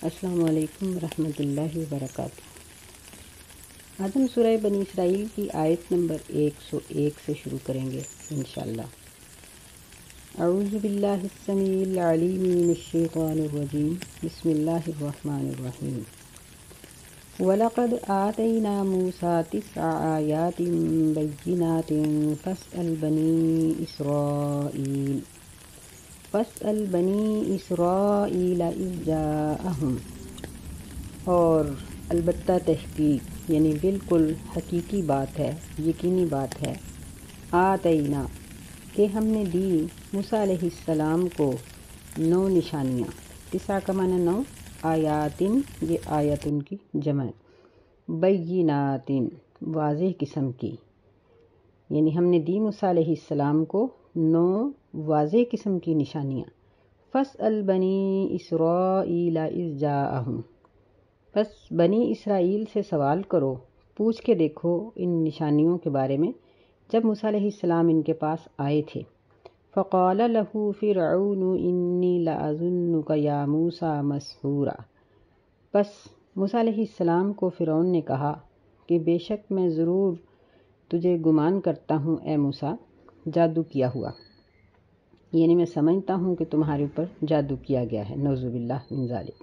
السلام علیکم ورحمۃ اللہ وبرکاتہ۔ آج ہم سورہ بنی اسرائیل کی آیت نمبر 101 سے شروع کریں گے انشاءاللہ۔ اعوذ باللہ السمیع العلیم من الشیطان الرجیم، بسم اللہ الرحمن الرحیم۔ وَلَقَدْ آتَيْنَا مُوسَىٰ 9 آيَاتٍ بَيِّنَاتٍ فَاسْأَلْ بَنِي إِسْرَائِيلَ إِذْ جَاءَهُمْ، اور البتہ تحقیق یعنی بالکل حقیقی بات ہے، یقینی بات ہے، آتینا کہ ہم نے دی موسیٰ علیہ السلام کو 9 نشانیاں، 9 کا معنی 9، آیاتن یہ آیتن کی جمع، بیناتن واضح قسم کی، یعنی ہم نے دی موسیٰ علیہ السلام کو 9 واضح قسم کی نشانیاں۔ فَاسْأَلْ بَنِي إِسْرَائِيلَ إِذْ جَاءَهُمْ، بس بنی اسرائیل سے سوال کرو، پوچھ کے دیکھو ان نشانیوں کے بارے میں جب موسیٰ علیہ السلام ان کے پاس آئے تھے۔ فَقَالَ لَهُ فِرْعَوْنُ إِنِّي لَأَظُنُّكَ يَا مُوسَىٰ مَسْحُورًا، بس موسیٰ علیہ السلام کو فرعون نے کہا کہ بے شک میں ضرور تجھے گمان کرتا ہوں اے موسیٰ، جادو کیا ہوا، یعنی میں سمجھتا ہوں کہ تمہارے اوپر جادو کیا گیا ہے، نعوذ باللہ من ذالک۔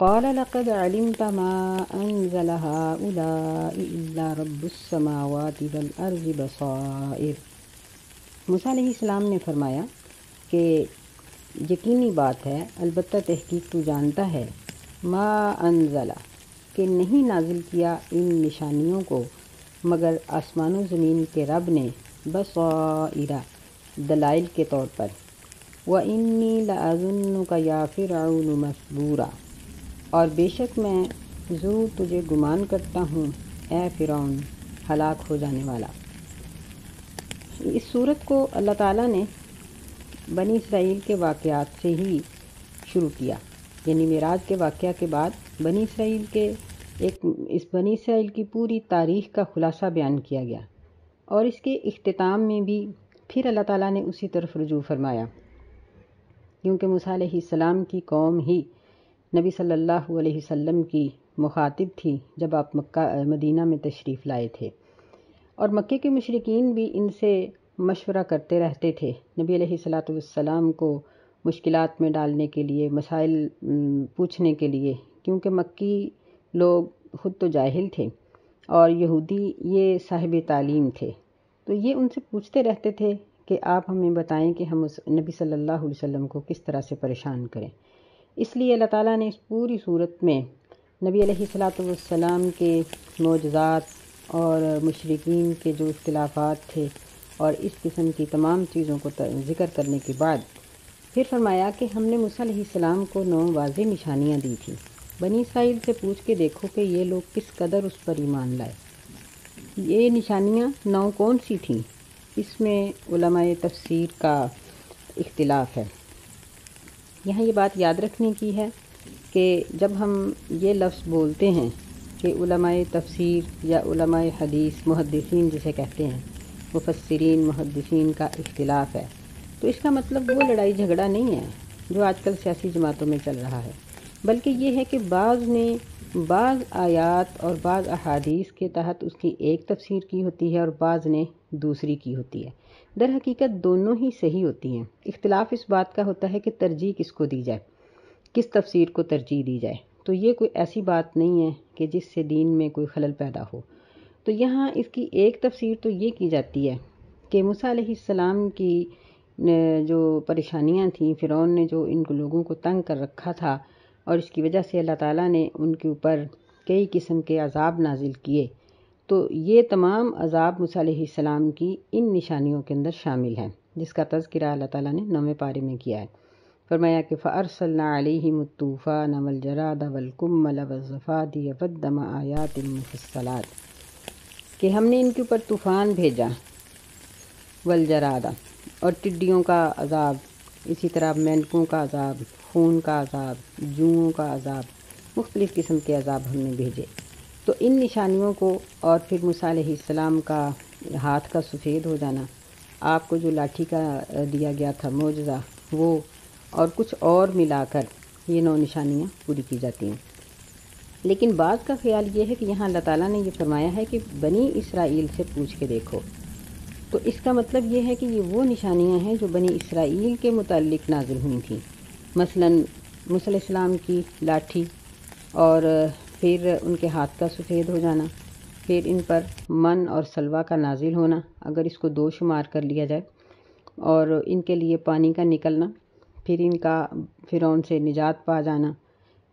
قال لقد علمت ما انزل هؤلاء الا رب السماوات والارض بصائر، موسیٰ علیہ السلام نے فرمایا کہ یقینی بات ہے، البتہ تحقیق تو جانتا ہے، ما انزل کہ نہیں نازل کیا ان نشانیوں کو مگر آسمان و زمین کے رب نے، بصائر دلائل کے طور پر، وَإِنِّي لَأَظُنُّكَ يَا فِرْعَوْنُ مَثْبُورًا، اور بے شک میں ضرور تجھے گمان کرتا ہوں اے فرعون ہلاک ہو جانے والا۔ اس صورت کو اللہ تعالیٰ نے بنی اسرائیل کے واقعات سے ہی شروع کیا، یعنی معراج کے واقعہ کے بعد بنی اسرائیل کی پوری تاریخ کا خلاصہ بیان کیا گیا، اور اس کے اختتام میں بھی پھر اللہ تعالیٰ نے اسی طرف رجوع فرمایا، کیونکہ موسیٰ علیہ السلام کی قوم ہی نبی صلی اللہ علیہ وسلم کی مخاطب تھی جب آپ مدینہ میں تشریف لائے تھے، اور مکے کے مشرکین بھی ان سے مشورہ کرتے رہتے تھے نبی علیہ السلام کو مشکلات میں ڈالنے کے لیے، مسائل پوچھنے کے لیے، کیونکہ مکی لوگ خود تو جاہل تھے اور یہودی یہ صاحب تعلیم تھے، تو یہ ان سے پوچھتے رہتے تھے کہ آپ ہمیں بتائیں کہ ہم اس نبی صلی اللہ علیہ وسلم کو کس طرح سے پریشان کریں۔ اس لیے اللہ تعالیٰ نے اس پوری صورت میں نبی علیہ السلام کے معجزات اور مشرکین کے جو اختلافات تھے اور اس قسم کی تمام چیزوں کو ذکر کرنے کے بعد پھر فرمایا کہ ہم نے موسیٰ علیہ السلام کو 9 واضح نشانیاں دی تھیں، بنی اسرائیل سے پوچھ کے دیکھو کہ یہ لوگ کس قدر اس پر ایمان لائے۔ یہ نشانیاں 9 کون سی تھیں؟ اس میں علماء تفسیر کا اختلاف ہے۔ یہاں یہ بات یاد رکھنے کی ہے کہ جب ہم یہ لفظ بولتے ہیں کہ علماء تفسیر یا علماء حدیث، محدثین جسے کہتے ہیں، مفسرین محدثین کا اختلاف ہے، تو اس کا مطلب وہ لڑائی جھگڑا نہیں ہے جو آج کل سیاسی جماعتوں میں چل رہا ہے، بلکہ یہ ہے کہ بعض نے بعض آیات اور بعض احادیث کے تحت اس کی ایک تفسیر کی ہوتی ہے اور بعض نے دوسری کی ہوتی ہے۔ در حقیقت دونوں ہی صحیح ہوتی ہیں، اختلاف اس بات کا ہوتا ہے کہ ترجیح کس کو دی جائے، کس تفسیر کو ترجیح دی جائے، تو یہ کوئی ایسی بات نہیں ہے کہ جس سے دین میں کوئی خلل پیدا ہو۔ تو یہاں اس کی ایک تفسیر تو یہ کی جاتی ہے کہ موسیٰ علیہ السلام کی جو پریشانیاں تھیں، فرعون نے جو ان لوگوں کو تنگ کر رکھا تھا، اور اس کی وجہ سے اللہ تعالیٰ نے ان کے اوپر کئی قسم کے عذاب نازل کیے، تو یہ تمام عذاب موسیٰ علیہ السلام کی ان نشانیوں کے اندر شامل ہیں، جس کا تذکرہ اللہ تعالیٰ نے 9ویں پارے میں کیا ہے۔ فرمایا کہ فَأَرْسَلْنَا عَلَيْهِمُ الطُّوفَانَ وَالْجَرَادَ وَالْقُمَّلَ وَالضَّفَادِعَ وَالدَّمَ آیَاتٍ مُفَصَّلَاتٍ، کہ ہم نے ان کے اوپر طوفان بھیجا، والجراد اور ٹڈیوں کا عذاب، اسی طرح مینڈکوں کا عذاب، خون کا عذاب، جوؤں کا عذاب، مختلف قسم کے عذاب ہم نے بھیجے۔ تو ان نشانیوں کو، اور پھر موسیٰ علیہ السلام کا ہاتھ کا سفید ہو جانا، آپ کو جو لاٹھی کا دیا گیا تھا معجزہ وہ، اور کچھ اور ملا کر یہ 9 نشانیاں پوری کی جاتی ہیں۔ لیکن بعض کا خیال یہ ہے کہ یہاں اللہ تعالیٰ نے یہ فرمایا ہے کہ بنی اسرائیل سے پوچھ کے دیکھو، تو اس کا مطلب یہ ہے کہ یہ وہ نشانیاں ہیں جو بنی اسرائیل کے متعلق نازل ہوئی تھیں، مثلا موسیٰ علیہ السلام کی لاٹھی، اور پھر ان کے ہاتھ کا سفید ہو جانا، پھر ان پر من اور سلوہ کا نازل ہونا اگر اس کو 2 شمار کر لیا جائے، اور ان کے لیے پانی کا نکلنا، پھر ان کا فرعون سے نجات پا جانا،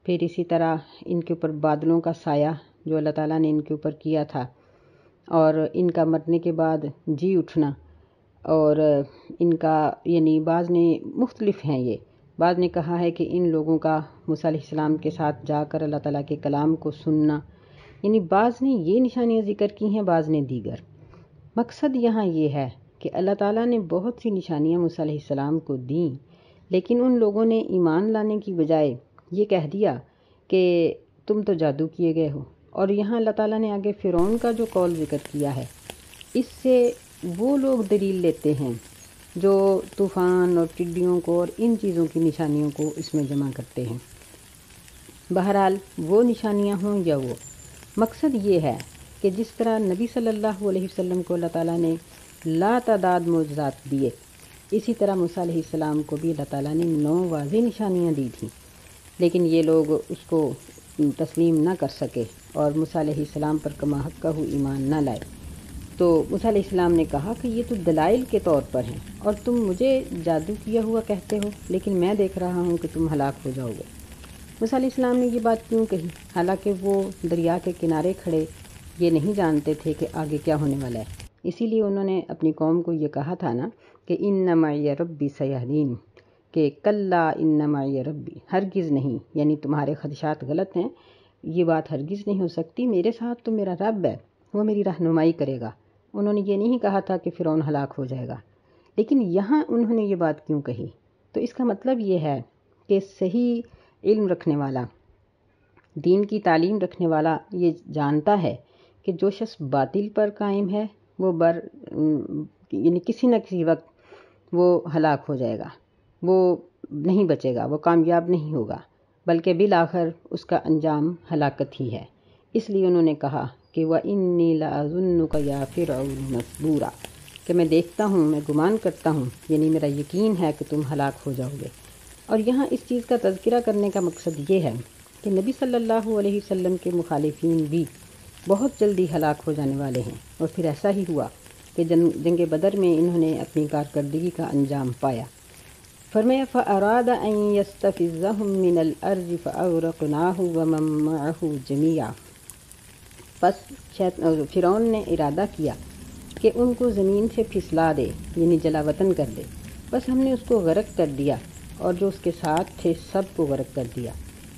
پھر اسی طرح ان کے اوپر بادلوں کا سایہ جو اللہ تعالیٰ نے ان کے اوپر کیا تھا، اور ان کا مرنے کے بعد جی اٹھنا، اور ان کا یعنی بعض نے مختلف ہیں، یہ بعض نے کہا ہے کہ ان لوگوں کا موسیٰ علیہ السلام کے ساتھ جا کر اللہ تعالیٰ کے کلام کو سننا، یعنی بعض نے یہ نشانیاں ذکر کی ہیں، بعض نے دیگر۔ مقصد یہاں یہ ہے کہ اللہ تعالیٰ نے بہت سی نشانیاں موسیٰ علیہ السلام کو دیں، لیکن ان لوگوں نے ایمان لانے کی بجائے یہ کہہ دیا کہ تم تو جادو کیے گئے ہو۔ اور یہاں اللہ تعالیٰ نے آگے فرعون کا جو قول ذکر کیا ہے، اس سے وہ لوگ دلیل لیتے ہیں جو طوفان اور ٹڈیوں کو اور ان چیزوں کی نشانیوں کو اس میں جمع کرتے ہیں۔ بہرحال وہ نشانیاں ہوں یا وہ، مقصد یہ ہے کہ جس طرح نبی صلی اللہ علیہ وسلم کو اللہ تعالیٰ نے لا تعداد معجزات دیے، اسی طرح موسیٰ علیہ السلام کو بھی اللہ تعالیٰ نے 9 واضح نشانیاں دی تھیں، لیکن یہ لوگ اس کو تسلیم نہ کر سکے اور موسیٰ علیہ السلام پر کما حق کا ایمان نہ لائے۔ تو موسیٰ علیہ السلام نے کہا کہ یہ تو دلائل کے طور پر ہیں، اور تم مجھے جادو کیا ہوا کہتے ہو، لیکن میں دیکھ رہا ہوں کہ تم ہلاک ہو جاؤ گے۔ موسیٰ علیہ السلام نے یہ بات کیوں کہی؟ حالانکہ وہ دریا کے کنارے کھڑے یہ نہیں جانتے تھے کہ آگے کیا ہونے والا ہے، اسی لیے انہوں نے اپنی قوم کو یہ کہا تھا نا کہ ان معی ربی سیہدین، کہ کلا ان معی ربی، ہرگز نہیں، یعنی تمہارے خدشات غلط ہیں، یہ بات ہرگز نہیں ہو سکتی، میرے ساتھ تو میرا رب ہے، وہ میری رہنمائی کرے گا۔ انہوں نے یہ نہیں کہا تھا کہ فرعون ہلاک ہو جائے گا، لیکن یہاں انہوں نے یہ بات کیوں کہی؟ تو اس کا مطلب یہ ہے کہ صحیح علم رکھنے والا، دین کی تعلیم رکھنے والا یہ جانتا ہے کہ جو شخص باطل پر قائم ہے وہ یعنی کسی نہ کسی وقت وہ ہلاک ہو جائے گا، وہ نہیں بچے گا، وہ کامیاب نہیں ہوگا، بلکہ بالآخر اس کا انجام ہلاکت ہی ہے۔ اس لیے انہوں نے کہا کہ وَإِنِّي لَأَظُنُّكَ يَا فِرْعَوْنُ مَثْبُورًا، کہ میں دیکھتا ہوں، میں گمان کرتا ہوں، یعنی میرا یقین ہے کہ تم ہلاک ہو جاؤ گے۔ اور یہاں اس چیز کا تذکرہ کرنے کا مقصد یہ ہے کہ نبی صلی اللہ علیہ وسلم کے مخالفین بھی بہت جلدی ہلاک ہو جانے والے ہیں، اور پھر ایسا ہی ہوا کہ جنگ بدر میں انہوں نے اپنی کارکردگی کا انجام پایا۔ فرمایا فَأَرَادَ أَن يَسْتَفِزَّهُم مِّنَ الْأَرْضِ فَأَغْرَقْنَاهُ وَمَن مَّعَهُ جَمِيعًا، پس فرعون نے ارادہ کیا کہ ان کو زمین سے پھسلا دے، یعنی جلا وطن کر دے، بس ہم نے اس کو غرق کر دیا اور جو اس کے ساتھ تھے سب کو غرق کر دیا۔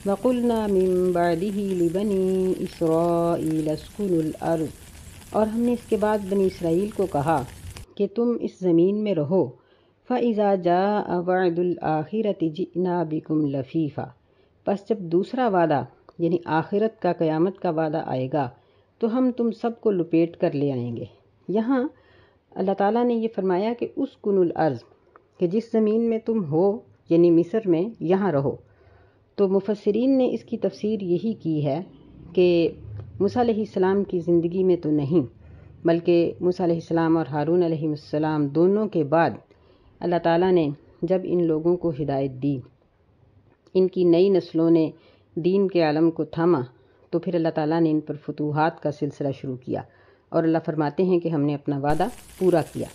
وَقُلْنَا مِن بَعْدِهِ لِبَنِي إِسْرَائِيلَ اسْكُنُوا الْأَرْضَ، اور ہم نے اس کے بعد بنی اسرائیل کو کہا کہ تم اس زمین میں رہو۔ فَإِذَا جَاءَ وَعْدُ الْآخِرَةِ جِئْنَا بِكُمْ لَفِيفًا، پس جب دوسرا وعدہ یعنی آخرت کا، قیامت کا وعدہ آئے گا تو ہم تم سب کو لپیٹ کر لے آئیں گے۔ یہاں اللہ تعالیٰ نے یہ فرمایا کہ اسکن الارض، کہ جس زمین میں تم ہو یعنی مصر میں، یہاں رہو۔ تو مفسرین نے اس کی تفسیر یہی کی ہے کہ موسیٰ علیہ السلام کی زندگی میں تو نہیں، بلکہ موسیٰ علیہ السلام اور ہارون علیہ السلام دونوں کے بعد اللہ تعالیٰ نے جب ان لوگوں کو ہدایت دی، ان کی نئی نسلوں نے دین کے عالم کو تھاما، تو پھر اللہ تعالیٰ نے ان پر فتوحات کا سلسلہ شروع کیا، اور اللہ فرماتے ہیں کہ ہم نے اپنا وعدہ پورا کیا۔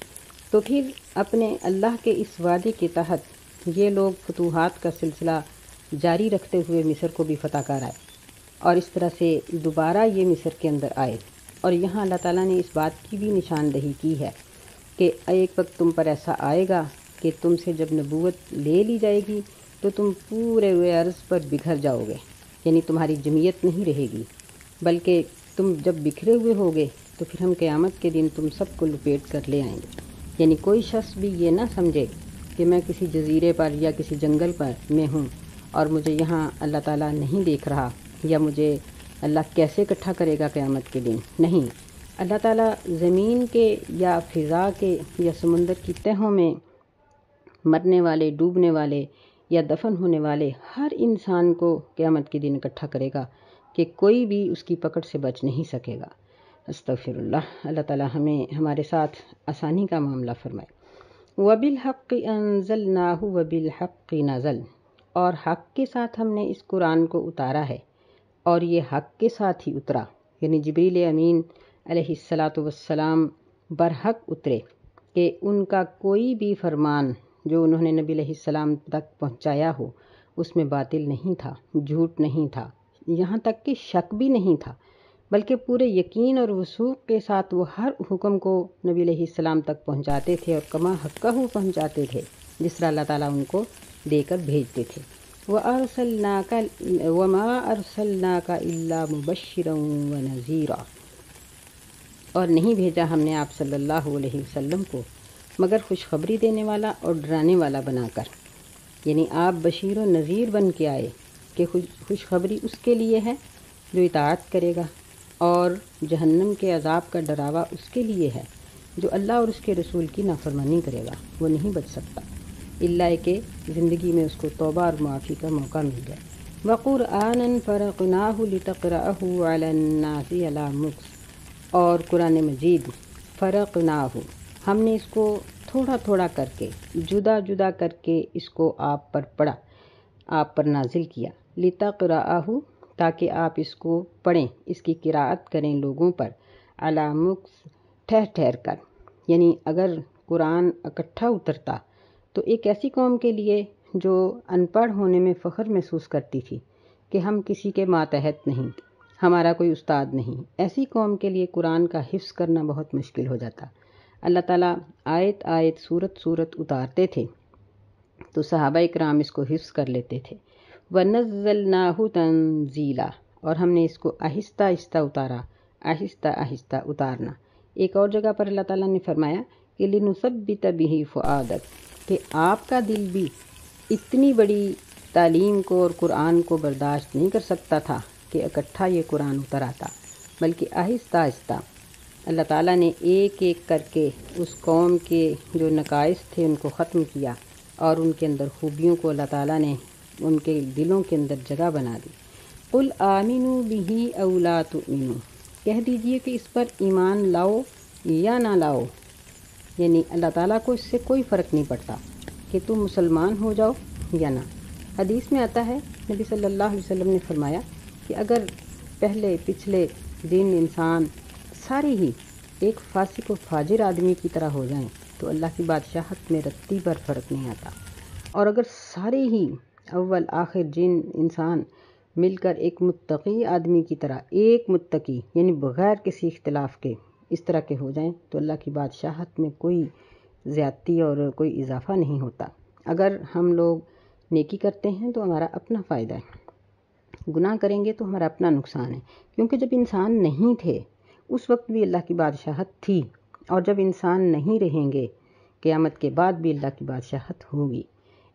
تو پھر اپنے اللہ کے اس وعدے کے تحت یہ لوگ فتوحات کا سلسلہ جاری رکھتے ہوئے مصر کو بھی فتح کر آئے، اور اس طرح سے دوبارہ یہ مصر کے اندر آئے۔ اور یہاں اللہ تعالیٰ نے اس بات کی بھی نشاندہی کی ہے کہ ایک وقت تم پر ایسا آئے گا کہ تم سے جب نبوت لے لی جائے گی تو تم پورے ہوئے عرض پر بکھر جاؤ گے، یعنی تمہاری جمعیت نہیں رہے گی، بلکہ تم جب بکھرے ہوئے ہوگے تو پھر ہم قیامت کے دن تم سب کو لپیٹ کر لے آئیں گے۔ یعنی کوئی شخص بھی یہ نہ سمجھے کہ میں کسی جزیرے پر یا کسی جنگل پر میں ہوں اور مجھے یہاں اللہ تعالیٰ نہیں دیکھ رہا، یا مجھے اللہ کیسے اکٹھا کرے گا قیامت کے دن۔ نہیں، اللہ تعالیٰ زمین کے یا فضا کے یا سمندر کی تہوں میں مرنے والے، ڈوبنے والے، یا دفن ہونے والے ہر انسان کو قیامت کے دن اکٹھا کرے گا کہ کوئی بھی اس کی پکڑ سے بچ نہیں سکے گا۔ استغفر اللہ۔ اللہ تعالیٰ ہمیں ہمارے ساتھ آسانی کا معاملہ فرمائے۔ وَبِالْحَقِّ أَنزَلْنَاهُ وَبِالْحَقِّ نَزَلَ، اور حق کے ساتھ ہم نے اس قرآن کو اتارا ہے اور یہ حق کے ساتھ ہی اترا، یعنی جبریل امین علیہ السلام برحق اترے کہ ان کا کوئی بھی فرمان جو انہوں نے نبی علیہ السلام تک پہنچایا ہو اس میں باطل نہیں تھا، جھوٹ نہیں تھا، یہاں تک کہ شک بھی نہیں تھا، بلکہ پورے یقین اور وثوق کے ساتھ وہ ہر حکم کو نبی علیہ السلام تک پہنچاتے تھے اور کما حقہ پہنچاتے تھے جس طرح اللہ تعالیٰ ان کو دے کر بھیجتے تھے۔ وَمَا أَرْسَلْنَاكَ إِلَّا مُبَشِّرًا وَنَذِيرًا، اور نہیں بھیجا ہم نے آپ صلی اللہ علیہ وسلم کو مگر خوشخبری دینے والا اور ڈرانے والا بنا کر، یعنی آپ بشیر و نذیر بن کے آئے کہ خوشخبری اس کے لیے ہے جو اطاعت کرے گا، اور جہنم کے عذاب کا ڈراوا اس کے لیے ہے جو اللہ اور اس کے رسول کی نافرمانی کرے گا، وہ نہیں بچ سکتا اللہ کہ زندگی میں اس کو توبہ اور معافی کا موقع مل جائے۔ وَقُرْآنًا فَرَقْنَاهُ لِتَقْرَأَهُ عَلَى النَّاسِ عَلَى مُكْثٍ، اور قرآن مجید فرقناہ، ہم نے اس کو تھوڑا تھوڑا کر کے، جدا جدا کر کے اس کو آپ پر پڑھا، آپ پر نازل کیا، لِتَقْرَأَهُ، تاکہ آپ اس کو پڑھیں، اس کی قراءت کریں لوگوں پر، عَلَى مُكْثٍ، ٹھہر ٹھہر کر، یعنی اگر قرآن اکٹھا اترتا تو ایک ایسی قوم کے لیے جو ان پڑھ ہونے میں فخر محسوس کرتی تھی کہ ہم کسی کے ماتحت نہیں، ہمارا کوئی استاد نہیں، ایسی قوم کے لیے قرآن کا حفظ کرنا بہت مشکل ہو جاتا۔ اللہ تعالیٰ آیت آیت سورت سورت اتارتے تھے تو صحابہ اکرام اس کو حفظ کر لیتے تھے۔ وَنَزَّلْنَاهُ تَنزِيلًا، اور ہم نے اس کو آہستہ آہستہ اتارا، آہستہ آہستہ اتارنا۔ ایک اور جگہ پر اللہ تعالیٰ نے فرمایا کہ لِنُثَبِّتَ بِهِ فُؤَادَكَ، کہ آپ کا دل بھی اتنی بڑی تعلیم کو اور قرآن کو برداشت نہیں کر سکتا تھا کہ اکٹھا یہ قرآن اتر آتا، بلکہ آہستہ آہستہ اللہ تعالیٰ نے ایک ایک کر کے اس قوم کے جو نقائص تھے ان کو ختم کیا اور ان کے اندر خوبیوں کو اللہ تعالیٰ نے ان کے دلوں کے اندر جگہ بنا دی۔ قُلْ آمِنُوا بِهِ أَوْ لَا تُؤْمِنُوا، کہہ دیجئے کہ اس پر ایمان لاؤ یا نہ لاؤ، یعنی اللہ تعالیٰ کو اس سے کوئی فرق نہیں پڑتا کہ تم مسلمان ہو جاؤ یا نہ۔ حدیث میں آتا ہے نبی صلی اللہ علیہ وسلم نے فرمایا کہ اگر پہلے پچھلے جن انسان سارے ہی ایک فاسق و فاجر آدمی کی طرح ہو جائیں تو اللہ کی بادشاہت میں رتی پر فرق نہیں آتا، اور اگر سارے ہی اول آخر جن انسان مل کر ایک متقی آدمی کی طرح، ایک متقی یعنی بغیر کسی اختلاف کے اس طرح کے ہو جائیں تو اللہ کی بادشاہت میں کوئی زیادتی اور کوئی اضافہ نہیں ہوتا۔ اگر ہم لوگ نیکی کرتے ہیں تو ہمارا اپنا فائدہ ہے، گناہ کریں گے تو ہمارا اپنا نقصان ہے، کیونکہ جب انسان نہیں تھے اس وقت بھی اللہ کی بادشاہت تھی، اور جب انسان نہیں رہیں گے قیامت کے بعد بھی اللہ کی بادشاہت ہوگی۔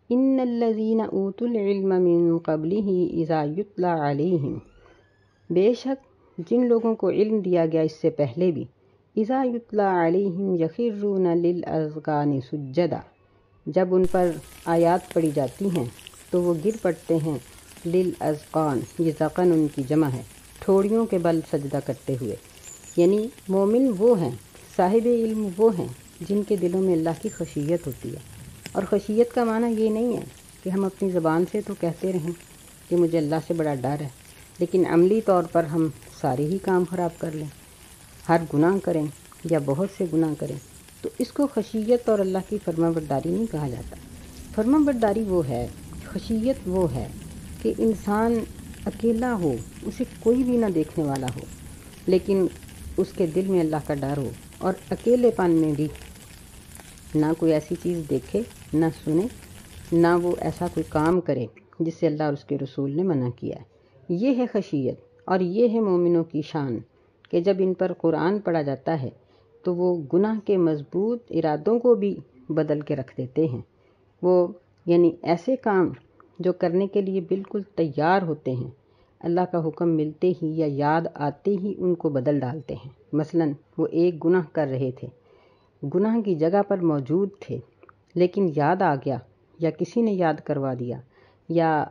ان الذین اوتوا العلم من قبلہ اذا یتلی علیہم، بے شک جن لوگوں کو علم دیا گیا اس سے پہلے بھی، اذا یتلی علیہم یخرون للاذقان سجدا، جب ان پر آیات پڑھی جاتی ہیں تو وہ گر پڑتے ہیں، للاذقان، یہ ذقن ان کی جمع ہے، ٹھوڑیوں کے بل سجدہ کرتے ہوئے، یعنی مومن وہ ہیں، صاحب علم وہ ہیں جن کے دلوں میں اللہ کی خشیت ہوتی ہے۔ اور خشیت کا معنی یہ نہیں ہے کہ ہم اپنی زبان سے تو کہتے رہیں کہ مجھے اللہ سے بڑا ڈر ہے، لیکن عملی طور پر ہم سارے ہی کام خراب کر لیں، ہر گناہ کریں یا بہت سے گناہ کریں، تو اس کو خشیت اور اللہ کی فرما برداری نہیں کہا جاتا۔ فرما برداری وہ ہے، خشیت وہ ہے کہ انسان اکیلا ہو، اسے کوئی بھی نہ دیکھنے والا ہو، لیکن اس کے دل میں اللہ کا ڈر ہو، اور اکیلے پن میں بھی نہ کوئی ایسی چیز دیکھے، نہ سنے، نہ وہ ایسا کوئی کام کرے جس سے اللہ اور اس کے رسول نے منع کیا ہے۔ یہ ہے خشیت، اور یہ ہے مومنوں کی شان کہ جب ان پر قرآن پڑھا جاتا ہے تو وہ گناہ کے مضبوط ارادوں کو بھی بدل کے رکھ دیتے ہیں، وہ یعنی ایسے کام جو کرنے کے لیے بالکل تیار ہوتے ہیں، اللہ کا حکم ملتے ہی یا یاد آتے ہی ان کو بدل ڈالتے ہیں۔ مثلا وہ ایک گناہ کر رہے تھے، گناہ کی جگہ پر موجود تھے، لیکن یاد آ گیا یا کسی نے یاد کروا دیا یا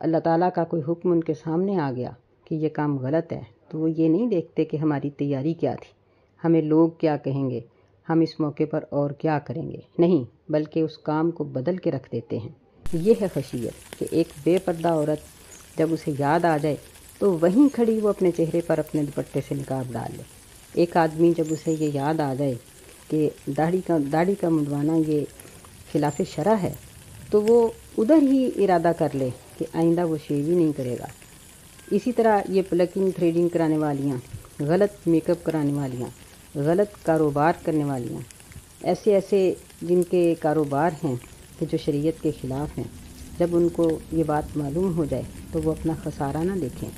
اللہ تعالیٰ کا کوئی حکم ان کے سامنے آ گیا کہ یہ کام غلط ہے، تو وہ یہ نہیں دیکھتے کہ ہماری تیاری کیا تھی، ہمیں لوگ کیا کہیں گے، ہم اس موقع پر اور کیا کریں گے، نہیں، بلکہ اس کام کو بدل کے رکھ دیتے ہیں۔ یہ ہے خشیت کہ ایک بے پردہ عورت جب اسے یاد آ جائے تو وہیں کھڑی وہ اپنے چہرے پر اپنے دوپٹے سے نقاب ڈال لے۔ ایک آدمی جب اسے یہ یاد آ جائے کہ داڑھی کا منڈوانا یہ خلاف شرع ہے، تو وہ ادھر ہی ارادہ کر لے کہ آئندہ وہ شیو ہی نہیں کرے گا۔ اسی طرح یہ پلکنگ تھریڈنگ کرانے والیاں، غلط میک اپ کرانے والیاں، غلط کاروبار کرنے والیاں، ایسے جن کے کاروبار ہیں کہ جو شریعت کے خلاف ہیں، جب ان کو یہ بات معلوم ہو جائے تو وہ اپنا خسارہ نہ دیکھیں،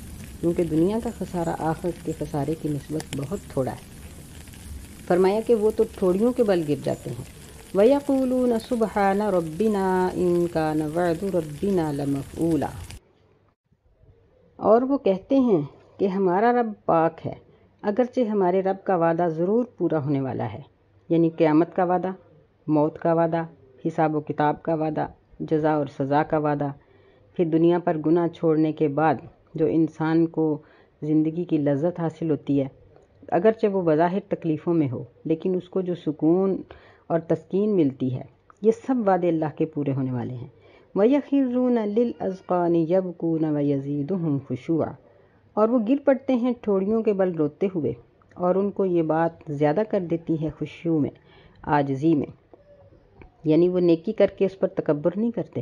کیونکہ دنیا کا خسارہ آخرت کے خسارے کی نسبت بہت تھوڑا ہے۔ فرمایا کہ وہ تو ٹھوڑیوں کے بل گر جاتے ہیں۔ وَيَقُولُونَ سُبْحَانَ رَبِّنَا إِن كَانَ وَعْدُ رَبِّنَا لَمَفْعُولًا، اور وہ کہتے ہیں کہ ہمارا رب پاک ہے، اگرچہ ہمارے رب کا وعدہ ضرور پورا ہونے والا ہے، یعنی قیامت کا وعدہ، موت کا وعدہ، حساب و کتاب کا وعدہ، جزا اور سزا کا وعدہ، پھر دنیا پر گناہ چھوڑنے کے بعد جو انسان کو زندگی کی لذت حاصل ہوتی ہے، اگرچہ وہ بظاہر تکلیفوں میں ہو لیکن اس کو جو سکون اور تسکین ملتی ہے، یہ سب وعدے اللہ کے پورے ہونے والے ہیں۔ وَيَخِرُّونَ لِلْأَذْقَانِ يَبْكُونَ وَيَزِيدُهُمْ خُشُوعًا، اور وہ گر پڑتے ہیں ٹھوڑیوں کے بل روتے ہوئے، اور ان کو یہ بات زیادہ کر دیتی ہے خشوع میں، عاجزی میں، یعنی وہ نیکی کر کے اس پر تکبر نہیں کرتے،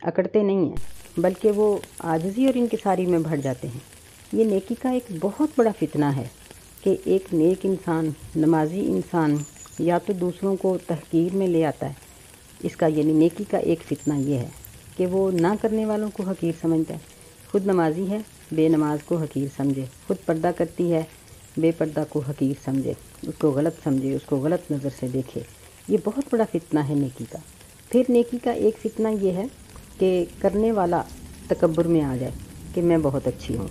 اکڑتے نہیں ہیں، بلکہ وہ عاجزی اور انکساری میں بڑھ جاتے ہیں۔ یہ نیکی کا ایک بہت بڑا فتنہ ہے کہ ایک نیک انسان، نمازی انسان یا تو دوسروں کو تحقیر میں لے آتا ہے۔ اس کا یعنی نیکی کا ایک فتنہ یہ ہے کہ وہ نہ کرنے والوں کو حقیر سمجھتا ہے، خود نمازی ہے بے نماز کو حقیر سمجھے، خود پردہ کرتی ہے بے پردہ کو حقیر سمجھے، اس کو غلط سمجھے، اس کو غلط نظر سے دیکھے۔ یہ بہت بڑا فتنہ ہے نیکی کا۔ پھر نیکی کا ایک فتنہ یہ ہے کہ کرنے والا تکبر میں آ جائے کہ میں بہت اچھی ہوں،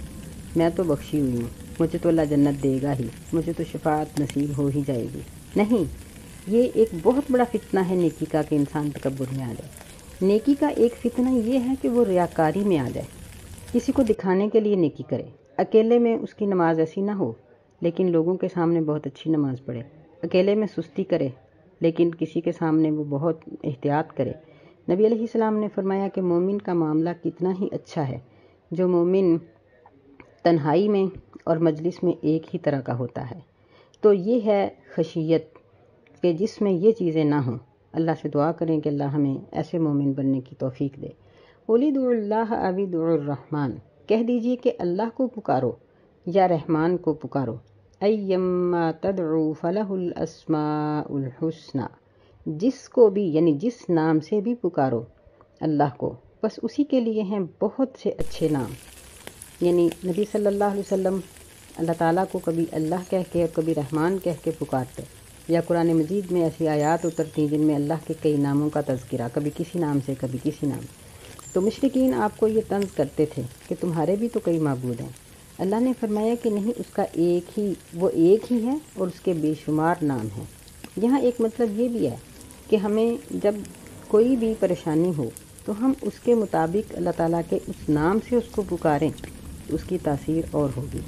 میں تو بخشی ہوئی ہوں، مجھے تو اللہ جنت دے گا ہی، مجھے تو شفاعت نصیب ہو ہی جائے گی۔ نہیں، یہ ایک بہت بڑا فتنہ ہے نیکی کا کہ انسان تکبر میں آ جائے۔ نیکی کا ایک فتنہ یہ ہے کہ وہ ریاکاری میں آ جائے، کسی کو دکھانے کے لیے نیکی کرے، اکیلے میں اس کی نماز ایسی نہ ہو لیکن لوگوں کے سامنے بہت اچھی نماز پڑھے، اکیلے میں سستی کرے لیکن کسی کے سامنے وہ بہت احتیاط کرے۔ نبی علیہ السلام نے فرمایا کہ مومن کا معاملہ کتنا ہی اچھا ہے جو مومن تنہائی میں اور مجلس میں ایک ہی طرح کا ہوتا ہے۔ تو یہ ہے خشیت کہ جس میں یہ چیزیں نہ ہوں۔ اللہ سے دعا کریں کہ اللہ ہمیں ایسے مومن بننے کی توفیق دے۔ قُلِ ادْعُوا اللَّهَ أَوِ ادْعُوا الرَّحْمَٰنَ، کہہ دیجئے کہ اللہ کو پکارو یا رحمان کو پکارو۔ أَيَّمَّا تَدْعُوا فَلَهُ الْأَسْمَاءُ الْحُسْنَىٰ، جس کو بھی یعنی جس نام سے بھی پکارو اللہ کو، بس اسی کے لیے ہیں بہت سے اچھے نام۔ یعنی نبی صلی اللہ علیہ وسلم اللہ تعالیٰ کو کبھی اللہ کہہ کے اور کبھی رحمان کہہ کے پکارتے، یا قرآن مجید میں ایسی آیات اترتی جن میں اللہ کے کئی ناموں کا تذکرہ، کبھی کسی نام سے کبھی کسی نام۔ تو مشرکین آپ کو یہ طنز کرتے تھے کہ تمہارے بھی تو کئی معبود ہیں۔ اللہ نے فرمایا کہ نہیں، اس کا وہ ایک ہی ہے اور اس کے بے شمار نام ہیں۔ یہاں ایک مطلب یہ بھی ہے کہ ہمیں جب کوئی بھی پریشانی ہو تو ہم اس کے مطابق اللہ تعالیٰ کے اس نام سے اس کو پکاریں تو اس کی تاثیر اور ہوگی۔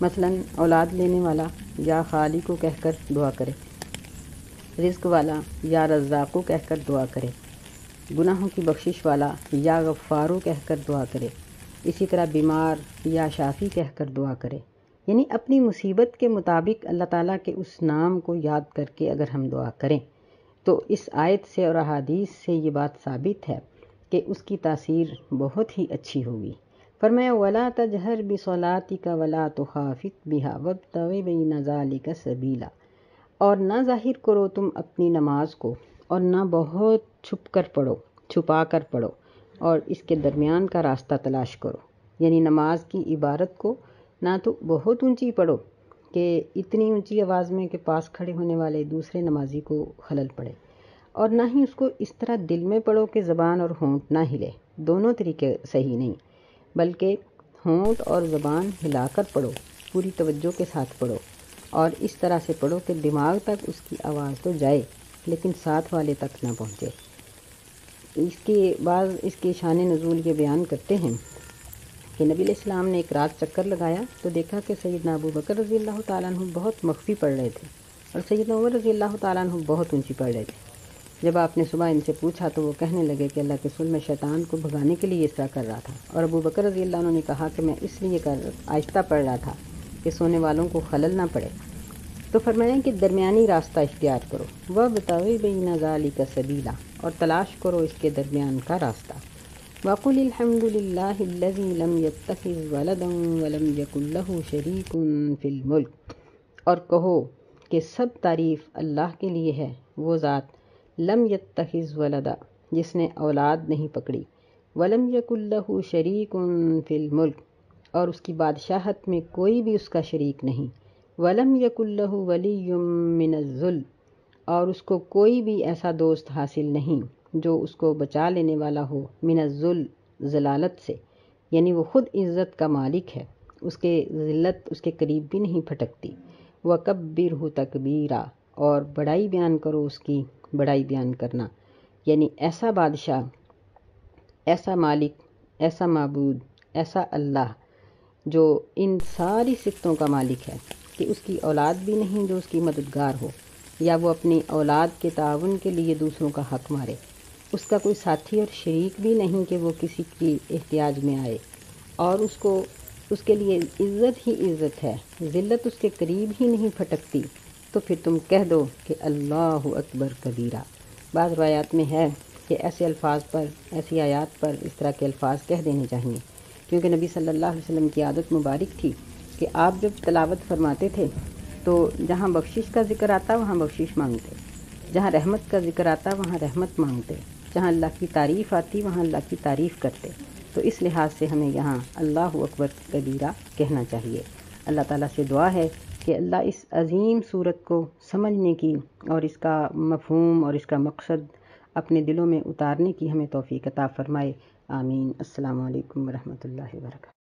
مثلاً اولاد لینے والا یا خالی کو کہہ کر دعا کرے، رزق والا یا رزاقو کہہ کر دعا کرے، گناہوں کی بخشش والا یا غفارو کہہ کر دعا کرے، اسی طرح بیمار یا شافی کہہ کر دعا کرے، یعنی اپنی مصیبت کے مطابق اللہ تعالیٰ کے اس نام کو یاد کر کے اگر ہم دعا کریں تو اس آیت سے اور احادیث سے یہ بات ثابت ہے کہ اس کی تاثیر بہت ہی اچھی ہوگی۔ فرمایا وَلَا تَجْهَرْ بِصَلَاتِكَ وَلَا تُخَافِتْ بِهَا وَابْتَغِ بَيْنَ ذَلِكَ سَبِيلًا، اور نہ ظاہر کرو تم اپنی نماز کو اور نہ بہت چھپا کر پڑھو اور اس کے درمیان کا راستہ تلاش کرو، یعنی نماز کی عبارت کو نہ تو بہت اونچی پڑھو کہ اتنی اونچی آواز میں کہ پاس کھڑے ہونے والے دوسرے نمازی کو خلل پڑے، اور نہ ہی اس کو اس طرح دل میں پڑھو کہ زبان اور ہونٹ نہ ہلے، دونوں طریقے صحیح نہیں، بلکہ ہونٹ اور زبان ہلا کر پڑھو، پوری توجہ کے ساتھ پڑھو، اور اس طرح سے پڑھو کہ دماغ تک اس کی آواز تو جائے لیکن ساتھ والے تک نہ پہنچے۔ اس کے بعض اس کے شان نزول یہ بیان کرتے ہیں کہ نبی علیہ السلام نے ایک رات چکر لگایا تو دیکھا کہ سیدنا ابو بکر رضی اللہ تعالیٰ عنہ بہت مخفی پڑھ رہے تھے اور سیدنا عمر رضی اللہ تعالیٰ عنہ بہت اونچی پڑھ رہے تھے۔ جب آپ نے صبح ان سے پوچھا تو وہ کہنے لگے کہ اللہ کے رسول میں شیطان کو بھگانے کے لیے اس طرح کر رہا تھا، اور ابو بکر رضی اللہ عنہ نے کہا کہ میں اس لیے آہستہ پڑھ رہا تھا کہ سونے والوں کو خلل نہ پڑے۔ تو فرمایا کہ درمیانی راستہ اختیار کرو، وابتغ بین ذلک سبیلا، اور تلاش کرو اس کے درمیان کا راستہ۔ وَقُلِ الْحَمْدُ لِلَّهِ الَّذِي لَمْ يَتَّخِذْ وَلَدًا وَلَمْ يَكُنْ لَهُ شَرِيكٌ فِي الْمُلْكِ، اور کہو کہ سب تعریف اللہ کے لیے ہے، وہ ذات لم یتخذ ولدا، جس نے اولاد نہیں پکڑی، ولم یکن لہ شریک فی الملک، اور اس کی بادشاہت میں کوئی بھی اس کا شریک نہیں، ولم یکن لہ ولی من الذل، اور اس کو کوئی بھی ایسا دوست حاصل نہیں جو اس کو بچا لینے والا ہو، من الذل، ذلالت سے، یعنی وہ خود عزت کا مالک ہے، اس کے ذلت اس کے قریب بھی نہیں پھٹکتی۔ وَكَبِّرْهُ تَكْبِيرًا، اور بڑائی بیان کرو اس کی بڑائی بیان کرنا، یعنی ایسا بادشاہ، ایسا مالک، ایسا معبود، ایسا اللہ جو ان ساری صفتوں کا مالک ہے کہ اس کی اولاد بھی نہیں جو اس کی مددگار ہو، یا وہ اپنی اولاد کے تعاون کے لیے دوسروں کا حق مارے، اس کا کوئی ساتھی اور شریک بھی نہیں کہ وہ کسی کی احتیاج میں آئے، اور اس کے لیے عزت ہی عزت ہے، ذلت اس کے قریب ہی نہیں پھٹکتی، تو پھر تم کہہ دو کہ اللہ اکبر کبیرہ۔ بعض روایات میں ہے کہ ایسے الفاظ پر، ایسی آیات پر اس طرح کے الفاظ کہہ دینے چاہیے، کیونکہ نبی صلی اللہ علیہ وسلم کی عادت مبارک تھی کہ آپ جب تلاوت فرماتے تھے تو جہاں بخشش کا ذکر آتا وہاں بخشش مانگتے، جہاں رحمت کا ذکر آتا وہاں رحمت مانگتے، جہاں اللہ کی تعریف آتی وہاں اللہ کی تعریف کرتے۔ تو اس لحاظ سے ہمیں یہاں اللہ اکبر کبیرہ کہنا چاہیے۔ اللہ تعالیٰ سے دعا ہے کہ اللہ اس عظیم صورت کو سمجھنے کی اور اس کا مفہوم اور اس کا مقصد اپنے دلوں میں اتارنے کی ہمیں توفیق عطا فرمائے۔ آمین۔ السلام علیکم ورحمۃ اللہ وبرکاتہ۔